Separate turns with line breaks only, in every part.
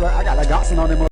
got the Johnson on them.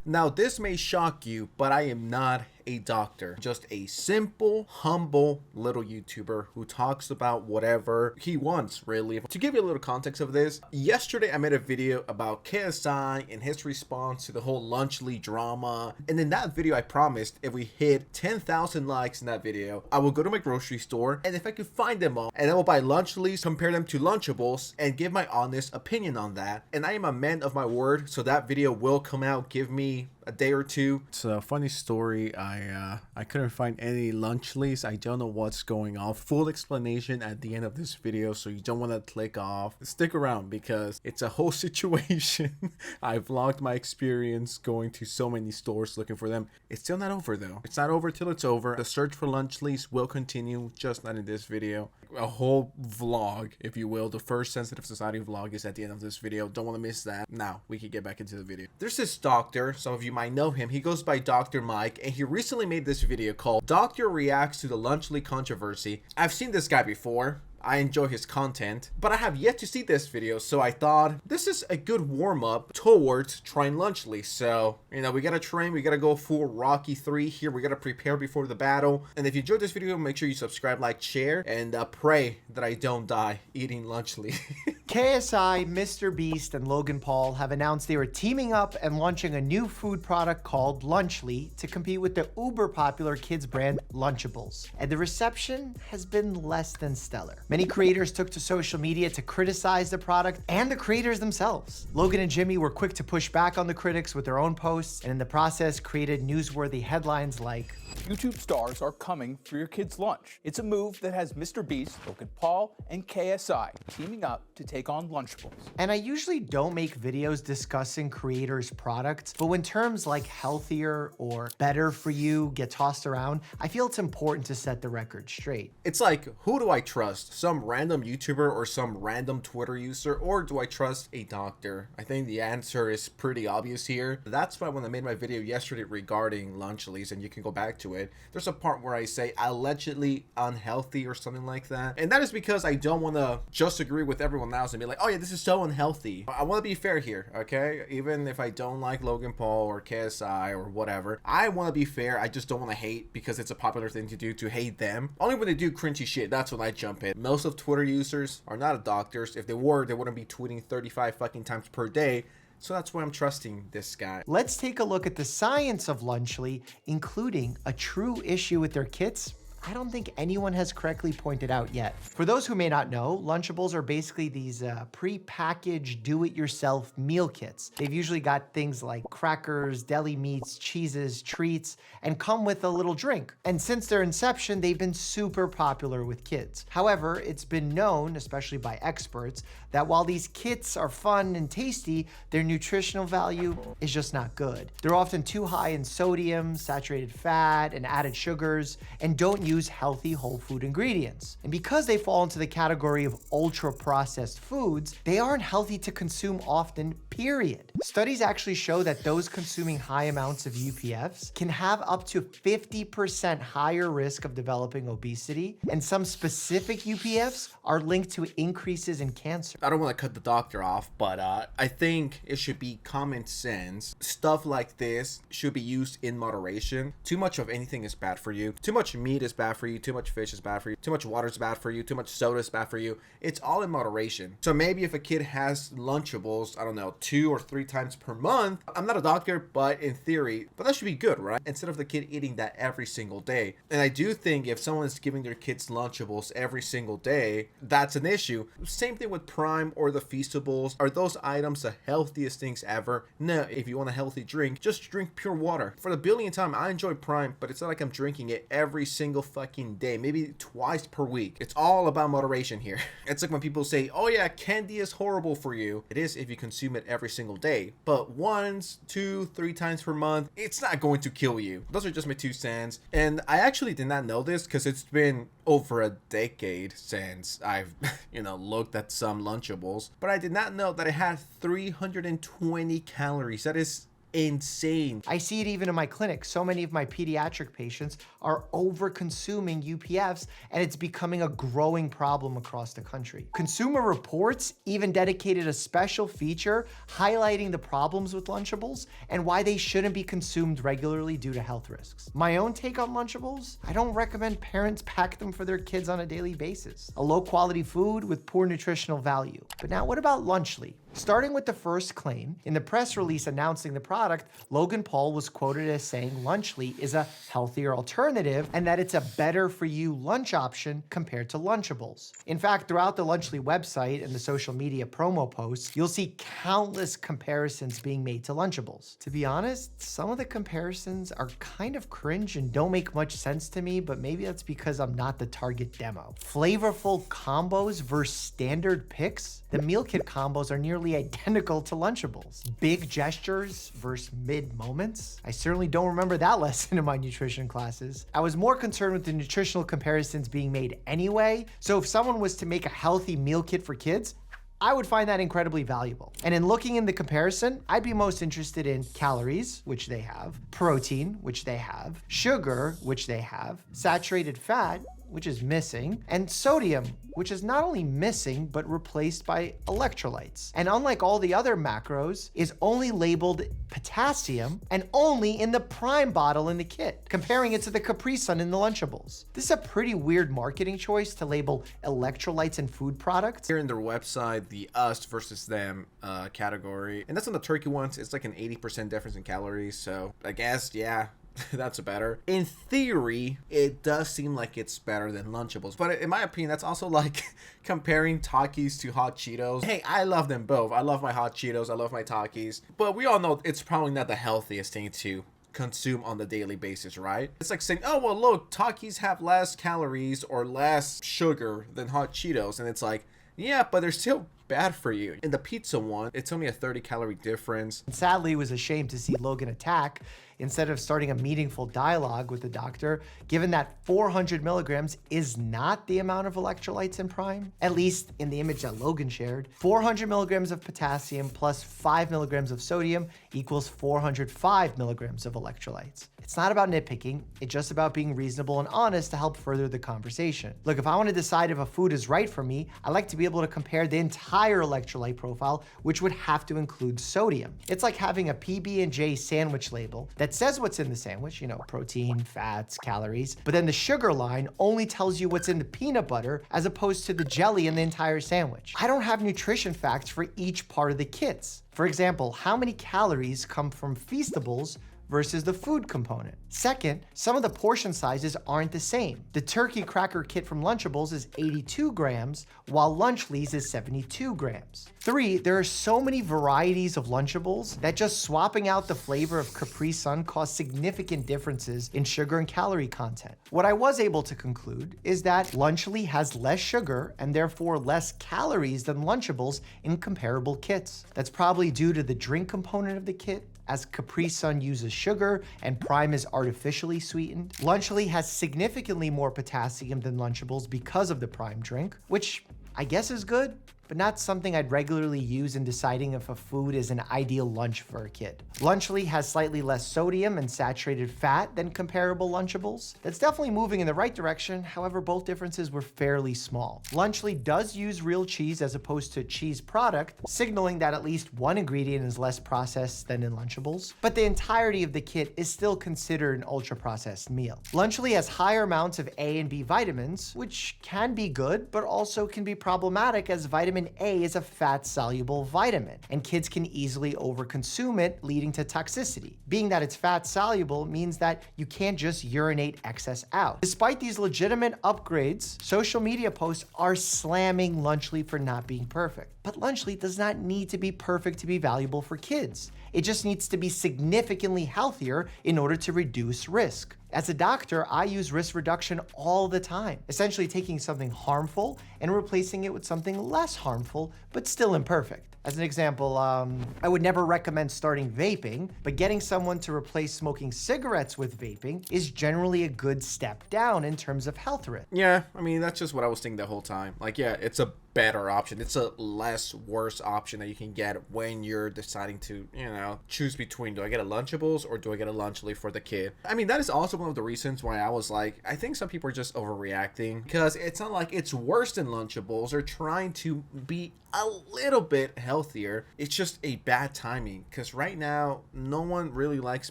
Now, this may shock you, but I am not a doctor. Just a simple, humble little YouTuber who talks about whatever he wants, really. To give you a little context of this, yesterday I made a video about KSI and his response to the whole Lunchly drama. And in that video, I promised if we hit 10,000 likes in that video, I will go to my grocery store, and if I could find them all, and I will buy Lunchlys, compare them to Lunchables, and give my honest opinion on that. And I am a man of my word, so that video will come out. Give me a day or two. It's a funny story. I couldn't find any Lunchlys. I don't know what's going on. Full explanation at the end of this video, so you don't want to click off. Stick around because it's a whole situation. I vlogged my experience going to so many stores looking for them. It's still not over though. It's not over till it's over. The search for Lunchlys will continue, just not in this video. A whole vlog, if you will, the first Sensitive Society vlog is at the end of this video. Don't want to miss that. Now we can get back into the video. There's this doctor, some of you might know him. He goes by Dr. Mike, and he recently made this video called Doctor Reacts to the Lunchly Controversy. I've seen this guy before. I enjoy his content, but I have yet to see this video, so I thought this is a good warm-up towards trying Lunchlys. So, you know, we gotta train, we gotta go full Rocky 3 here, we gotta prepare before the battle. And if you enjoyed this video, make sure you subscribe, like, share, and pray that I don't die eating Lunchlys.
KSI, MrBeast, and Logan Paul have announced they were teaming up and launching a new food product called Lunchly to compete with the uber popular kids brand Lunchables. And the reception has been less than stellar. Many creators took to social media to criticize the product and the creators themselves. Logan and Jimmy were quick to push back on the critics with their own posts, and in the process created newsworthy headlines like,
YouTube stars are coming for your kids' lunch. It's a move that has MrBeast, Logan Paul, and KSI teaming up to take on Lunchables.
And I usually don't make videos discussing creators' products, but when terms like healthier or better for you get tossed around, I feel it's important to set the record straight.
It's like, who do I trust? Some random YouTuber or some random Twitter user, or do I trust a doctor? I think the answer is pretty obvious here. That's why when I made my video yesterday regarding Lunchlys, and you can go back to it, there's a part where I say allegedly unhealthy or something like that, and that is because I don't want to just agree with everyone else and be like, oh yeah, this is so unhealthy. I want to be fair here, okay? Even if I don't like Logan Paul or KSI or whatever, I want to be fair. I just don't want to hate because it's a popular thing to do, to hate them. Only when they do cringy shit, that's when I jump in. Most of Twitter users are not doctors. If they were, they wouldn't be tweeting 35 fucking times per day. So that's why I'm trusting this guy.
Let's take a look at the science of Lunchly, including a true issue with their kits I don't think anyone has correctly pointed out yet. For those who may not know, Lunchables are basically these pre-packaged do-it-yourself meal kits. They've usually got things like crackers, deli meats, cheeses, treats, and come with a little drink. And since their inception, they've been super popular with kids. However, it's been known, especially by experts, that while these kits are fun and tasty, their nutritional value is just not good. They're often too high in sodium, saturated fat, and added sugars, and don't use healthy whole food ingredients. And because they fall into the category of ultra-processed foods, they aren't healthy to consume often, period. Studies actually show that those consuming high amounts of UPFs can have up to 50% higher risk of developing obesity, and some specific UPFs are linked to increases in cancer.
I don't want to cut the doctor off, but I think it should be common sense. Stuff like this should be used in moderation. Too much of anything is bad for you. Too much meat is bad for you. Too much fish is bad for you. Too much water is bad for you. Too much soda is bad for you. It's all in moderation. So maybe if a kid has Lunchables, I don't know, 2 or 3 times per month, I'm not a doctor, but in theory, but that should be good, right? Instead of the kid eating that every single day. And I do think if someone is giving their kids Lunchables every single day, that's an issue. Same thing with Prime or the Feastables. Are those items the healthiest things ever? No, if you want a healthy drink, just drink pure water. For the billionth time, I enjoy Prime, but it's not like I'm drinking it every single fucking day, maybe twice per week. It's all about moderation here. It's like when people say, oh yeah, candy is horrible for you. It is if you consume it every single day, but once, 2, 3 times per month, it's not going to kill you. Those are just my 2 cents. And I actually did not know this because it's been over a decade since I've, looked at some Lunchables, but I did not know that it had 320 calories. That is insane.
I see it even in my clinic. So many of my pediatric patients are over-consuming UPFs, and it's becoming a growing problem across the country. Consumer Reports even dedicated a special feature highlighting the problems with Lunchables and why they shouldn't be consumed regularly due to health risks. My own take on Lunchables, I don't recommend parents pack them for their kids on a daily basis. A low-quality food with poor nutritional value. But now what about Lunchly? Starting with the first claim, in the press release announcing the product, Logan Paul was quoted as saying Lunchly is a healthier alternative and that it's a better for you lunch option compared to Lunchables. In fact, throughout the Lunchly website and the social media promo posts, you'll see countless comparisons being made to Lunchables. To be honest, some of the comparisons are kind of cringe and don't make much sense to me, but maybe that's because I'm not the target demo. Flavorful combos versus standard picks? The meal kit combos are nearly identical to Lunchables. Big gestures versus mid moments? I certainly don't remember that lesson in my nutrition classes. I was more concerned with the nutritional comparisons being made anyway, so if someone was to make a healthy meal kit for kids, I would find that incredibly valuable. And in looking in the comparison, I'd be most interested in calories, which they have, protein, which they have, sugar, which they have, saturated fat, which is missing, and sodium, which is not only missing, but replaced by electrolytes. And unlike all the other macros, is only labeled potassium and only in the Prime bottle in the kit, comparing it to the Capri Sun in the Lunchables. This is a pretty weird marketing choice to label electrolytes in food products.
Here in their website, the us versus them category, and that's on the turkey ones, it's like an 80% difference in calories, so I guess, yeah, that's better. In theory, it does seem like it's better than Lunchables, but in my opinion, that's also like comparing Takis to Hot Cheetos. Hey, I love them both. I love my Hot Cheetos. I love my Takis, but we all know it's probably not the healthiest thing to consume on the daily basis, right? It's like saying, oh, well, look, Takis have less calories or less sugar than Hot Cheetos, and it's like, yeah, but they're still bad for you. In the pizza one, it's only a 30-calorie difference.
Sadly, it was a shame to see Logan attack instead of starting a meaningful dialogue with the doctor, given that 400 milligrams is not the amount of electrolytes in Prime, at least in the image that Logan shared. 400 milligrams of potassium plus 5 milligrams of sodium equals 405 milligrams of electrolytes. It's not about nitpicking, it's just about being reasonable and honest to help further the conversation. Look, if I want to decide if a food is right for me, I like to be able to compare the entire electrolyte profile, which would have to include sodium. It's like having a PB&J sandwich label that says what's in the sandwich, you know, protein, fats, calories, but then the sugar line only tells you what's in the peanut butter as opposed to the jelly in the entire sandwich. I don't have nutrition facts for each part of the kits. For example, how many calories come from Feastables versus the food component. Second, some of the portion sizes aren't the same. The turkey cracker kit from Lunchables is 82 grams, while Lunchly's is 72 grams. 3, there are so many varieties of Lunchables that just swapping out the flavor of Capri Sun caused significant differences in sugar and calorie content. What I was able to conclude is that Lunchly has less sugar and therefore less calories than Lunchables in comparable kits. That's probably due to the drink component of the kit, as Capri Sun uses sugar and Prime is artificially sweetened. Lunchly has significantly more potassium than Lunchables because of the Prime drink, which I guess is good, but not something I'd regularly use in deciding if a food is an ideal lunch for a kid. Lunchly has slightly less sodium and saturated fat than comparable Lunchables. That's definitely moving in the right direction, however, both differences were fairly small. Lunchly does use real cheese as opposed to cheese product, signaling that at least one ingredient is less processed than in Lunchables, but the entirety of the kit is still considered an ultra-processed meal. Lunchly has higher amounts of A and B vitamins, which can be good, but also can be problematic as vitamin A is a fat-soluble vitamin, and kids can easily overconsume it, leading to toxicity. Being that it's fat-soluble means that you can't just urinate excess out. Despite these legitimate upgrades, social media posts are slamming Lunchly for not being perfect. But Lunchly does not need to be perfect to be valuable for kids. It just needs to be significantly healthier in order to reduce risk. As a doctor, I use risk reduction all the time, essentially taking something harmful and replacing it with something less harmful, but still imperfect. As an example, I would never recommend starting vaping, but getting someone to replace smoking cigarettes with vaping is generally a good step down in terms of health risk.
Yeah, I mean, that's just what I was thinking the whole time. Like, yeah, it's a better option. It's a less worse option that you can get when you're deciding to, you know, choose between, do I get a Lunchables or do I get a Lunchly for the kid? I mean, that is also one of the reasons why I was like, I think some people are just overreacting, because it's not like it's worse than Lunchables. They're trying to be a little bit healthier. It's just a bad timing, because right now no one really likes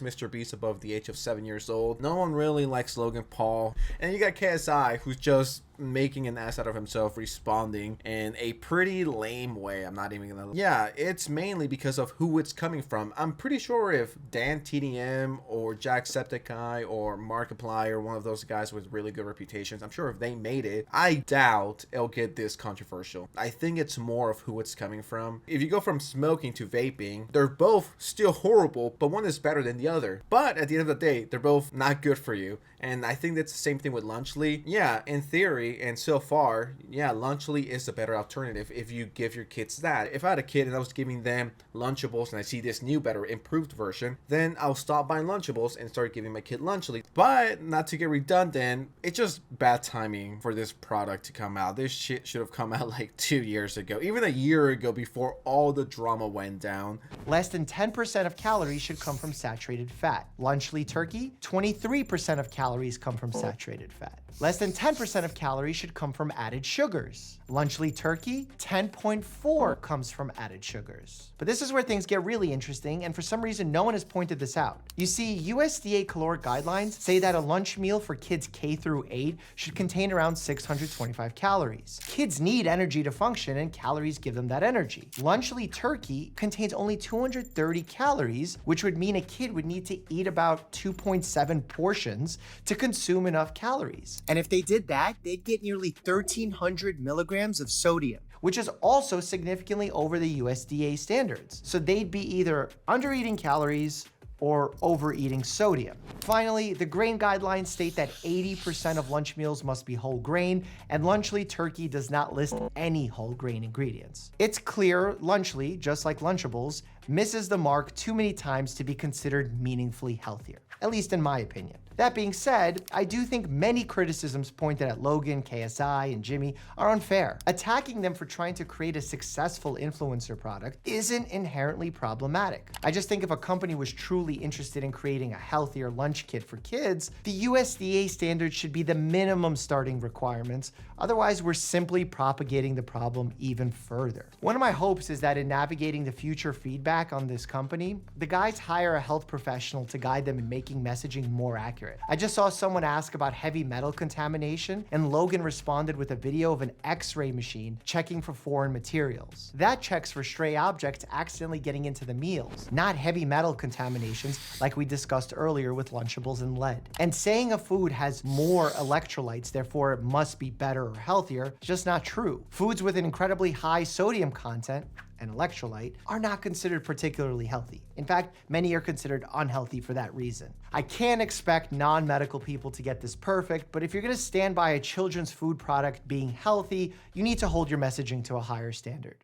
MrBeast above the age of 7 years old. No one really likes Logan Paul, and you got KSI, who's just making an ass out of himself, responding in a pretty lame way. I'm not even gonna, yeah, it's mainly because of who it's coming from. I'm pretty sure if Dantdm or Jacksepticeye or Markiplier or one of those guys with really good reputations, I'm sure if they made it, I doubt it'll get this controversial. I think it's more of who it's coming from. If you go from smoking to vaping, they're both still horrible, but one is better than the other. But at the end of the day, they're both not good for you. And I think that's the same thing with Lunchly. Yeah, in theory, and so far, yeah, Lunchly is a better alternative if you give your kids that. If I had a kid and I was giving them Lunchables and I see this new, better, improved version, then I'll stop buying Lunchables and start giving my kid Lunchly. But not to get redundant, it's just bad timing for this product to come out. This shit should have come out like 2 years ago, even a year ago, before all the drama went down.
Less than 10% of calories should come from saturated fat. Lunchly turkey, 23% of calories come from saturated fat. Less than 10% of calories should come from added sugars. Lunchly turkey, 10.4 comes from added sugars. But this is where things get really interesting, and for some reason no one has pointed this out. You see, USDA caloric guidelines say that a lunch meal for kids K through 8 should contain around 625 calories. Kids need energy to function, and calories give them that energy. Lunchly turkey contains only 230 calories, which would mean a kid would need to eat about 2.7 portions to consume enough calories.
And if they did that, they'd get nearly 1,300 milligrams of sodium,
which is also significantly over the USDA standards. So they'd be either under eating calories or overeating sodium. Finally, the grain guidelines state that 80% of lunch meals must be whole grain, and Lunchly turkey does not list any whole grain ingredients. It's clear Lunchly, just like Lunchables, misses the mark too many times to be considered meaningfully healthier, at least in my opinion. That being said, I do think many criticisms pointed at Logan, KSI, and Jimmy are unfair. Attacking them for trying to create a successful influencer product isn't inherently problematic. I just think if a company was truly interested in creating a healthier lunch kit for kids, the USDA standards should be the minimum starting requirements. Otherwise, we're simply propagating the problem even further. One of my hopes is that in navigating the future feedback on this company, the guys hire a health professional to guide them in making messaging more accurate. I just saw someone ask about heavy metal contamination, and Logan responded with a video of an X-ray machine checking for foreign materials. That checks for stray objects accidentally getting into the meals, not heavy metal contaminations like we discussed earlier with Lunchables and lead. And saying a food has more electrolytes, therefore it must be better or healthier, is just not true. Foods with an incredibly high sodium content and electrolyte are not considered particularly healthy. In fact, many are considered unhealthy for that reason. I can't expect non-medical people to get this perfect, but if you're gonna stand by a children's food product being healthy, you need to hold your messaging to a higher standard.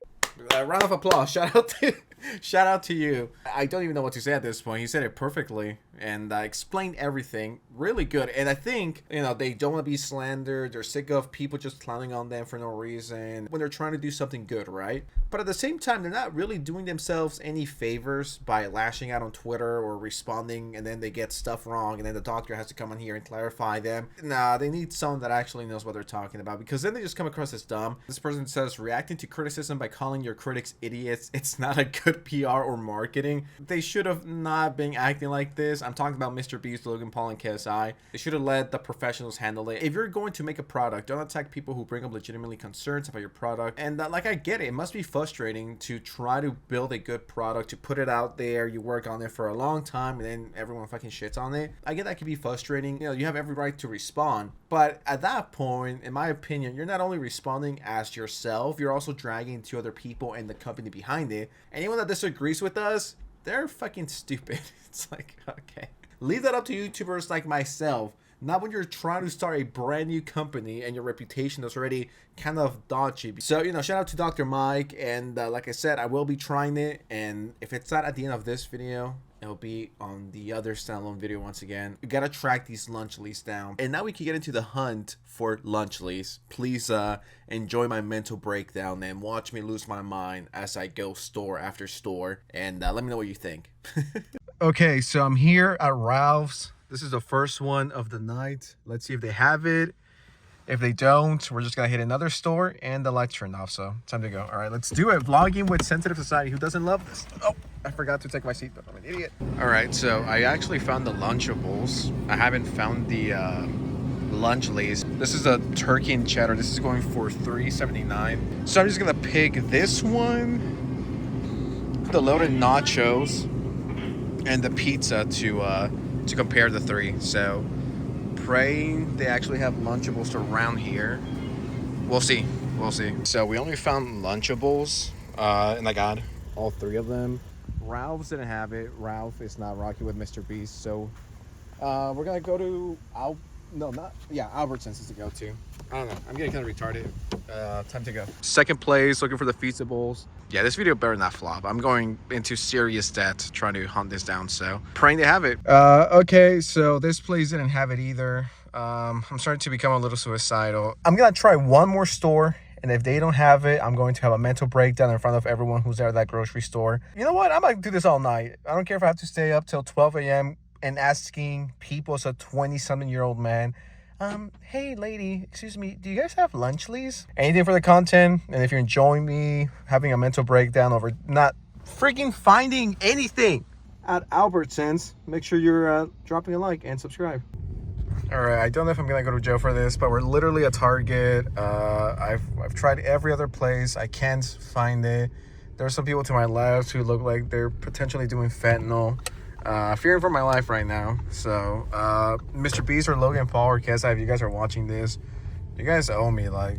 Round of applause. Shout out to you. I don't even know what to say at this point. You said it perfectly and explained everything really good. And I think, you know, they don't want to be slandered. They're sick of people just clowning on them for no reason when they're trying to do something good, right? But at the same time, they're not really doing themselves any favors by lashing out on Twitter or responding, and then they get stuff wrong, and then the doctor has to come on here and clarify them. Nah, they need someone that actually knows what they're talking about, because then they just come across as dumb. This person says, reacting to criticism by calling your critics idiots, it's not a good PR or marketing. They should have not been acting like this. I'm talking about MrBeast, Logan Paul, and KSI. They should have let the professionals handle it. If you're going to make a product, don't attack people who bring up legitimately concerns about your product. And like, I get it. It must be frustrating to try to build a good product, to put it out there. You work on it for a long time, and then everyone fucking shits on it. I get that can be frustrating. You know, you have every right to respond. But at that point, in my opinion, you're not only responding as yourself, you're also dragging two other people and the company behind it. Anyone that disagrees with us, they're fucking stupid. It's like, okay. Leave that up to YouTubers like myself. Not when you're trying to start a brand new company and your reputation is already kind of dodgy. So, you know, shout out to Dr. Mike. And like I said, I will be trying it. And if it's not at the end of this video, It'll be on the other standalone video once again. We gotta track these Lunchleys down. And now we can get into the hunt for Lunchleys. Please enjoy my mental breakdown and watch me lose my mind as I go store after store. And let me know what you think. Okay, so I'm here at Ralph's. This is the first one of the night. Let's see if they have it. If they don't, we're just gonna hit another store and the lights turned off, so time to go. All right, let's do it. Vlogging with sensitive society. Who doesn't love this? Oh, I forgot to take my seatbelt. I'm an idiot. All right, so I actually found the Lunchables. I haven't found the Lunchleys. This is a turkey and cheddar. This is going for $3.79. So I'm just gonna pick this one, the loaded nachos, and the pizza to compare the three. So praying they actually have Lunchables around here. We'll see. So we only found Lunchables, and I got all three of them. Ralph's didn't have it. Ralph is not rocking with MrBeast, so we're gonna go to Albertsons is to go to. I don't know. I'm getting kind of retarded. Time to go. Second place, looking for the Feastables. Yeah, this video better not flop. I'm going into serious debt trying to hunt this down, so praying they have it. Okay, so this place didn't have it either. I'm starting to become a little suicidal. I'm gonna try one more store, and if they don't have it, I'm going to have a mental breakdown in front of everyone who's there at that grocery store. You know what? I might do this all night. I don't care if I have to stay up till 12 a.m. and asking people as a 20-something-year-old man, hey lady, excuse me, do you guys have Lunchleys? Anything for the content. And if you're enjoying me having a mental breakdown over not freaking finding anything at Albertsons, make sure you're dropping a like and subscribe. All right, I don't know if I'm gonna go to jail for this, but we're literally at Target. I've tried every other place. I can't find it. There are some people to my left who look like they're potentially doing fentanyl. Fearing for my life right now. So MrBeast or Logan Paul or KSI, if you guys are watching this, you guys owe me like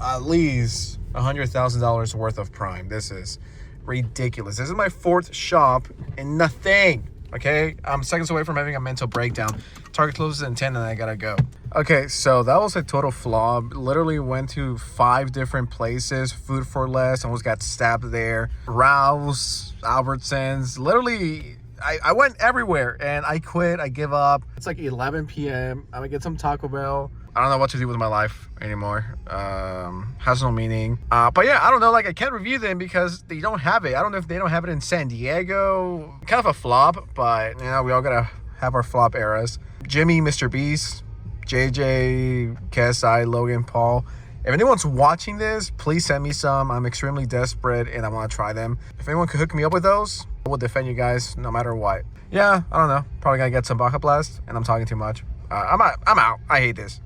at least $100,000 worth of Prime. This is ridiculous. This is my fourth shop and nothing. Okay, I'm seconds away from having a mental breakdown. Target closes in 10 and I gotta go. Okay, so that was a total flop. Literally went to 5 different places. Food for Less, almost got stabbed there. Ralph's, Albertsons, literally I went everywhere and I quit. I give up. It's like 11 p.m. I'm gonna get some Taco Bell. I don't know what to do with my life anymore. Has no meaning. But yeah, I don't know. Like, I can't review them because they don't have it. I don't know if they don't have it in San Diego. Kind of a flop, but you know, we all gotta have our flop eras. Jimmy, MrBeast, JJ, KSI, Logan Paul. If anyone's watching this, please send me some. I'm extremely desperate and I want to try them. If anyone could hook me up with those, I will defend you guys no matter what. Yeah, I don't know. Probably gonna get some Baka Blast and I'm talking too much. I'm out. I hate this.